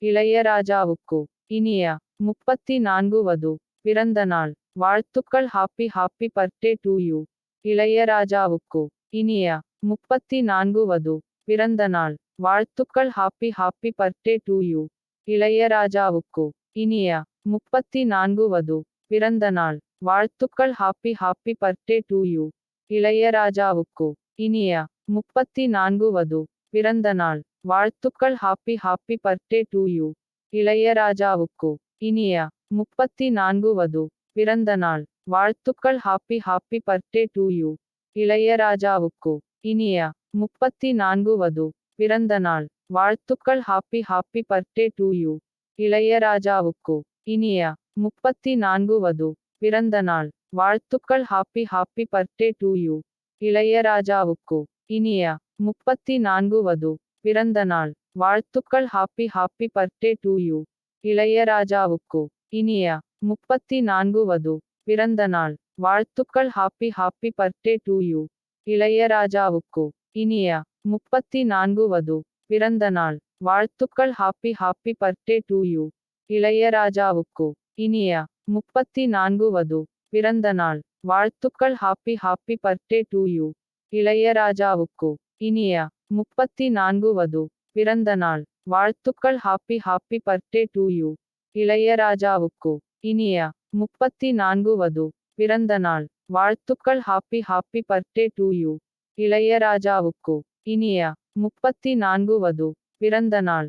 இளையராஜாவுக்கு இனிய 34வது பிறந்த நாள் வாழ்த்துக்கள். Happy happy birthday to you. இளையராஜாவுக்கு இனிய 34வது பிறந்த நாள் வாழ்த்துக்கள். Happy happy birthday to you. இளையராஜாவுக்கு இனிய 34வது பிறந்த நாள் வாழ்த்துக்கள். Happy happy birthday to you. இளையராஜாவுக்கு இனிய 34வது பிறந்த நாள் வாழ்த்துக்கள். Happy happy birthday to you. இளையராஜாவுக்கு இனிய 34வது பிறந்த நாள் வாழ்த்துக்கள். Happy happy birthday to you. இளையராஜாவுக்கு இனிய 34வது பிறந்த நாள் வாழ்த்துக்கள். Happy happy birthday to you. இளையராஜாவுக்கு இனிய 34வது பிறந்த நாள் வாழ்த்துக்கள். Happy happy birthday to you. இளையராஜாவுக்கு இனிய 34வது பிறந்த நாள் வாழ்த்துக்கள். Happy happy birthday to you. இளையராஜாவுக்கு இனிய 34வது பிறந்த நாள் வாழ்த்துக்கள். Happy happy birthday to you. இளையராஜாவுக்கு இனிய 34வது பிறந்த நாள் வாழ்த்துக்கள். Happy happy birthday to you. இளையராஜாவுக்கு இனிய 34வது பிறந்த நாள் வாழ்த்துக்கள். Happy happy birthday to you. இளையராஜாவுக்கு இனிய 34வது பிறந்த நாள் வாழ்த்துக்கள். Happy happy birthday to you. இளையராஜாவுக்கு இனிய 34வது பிறந்த நாள் வாழ்த்துக்கள். Happy happy birthday to you. இளையராஜாவுக்கு இனிய 34வது பிறந்த நாள்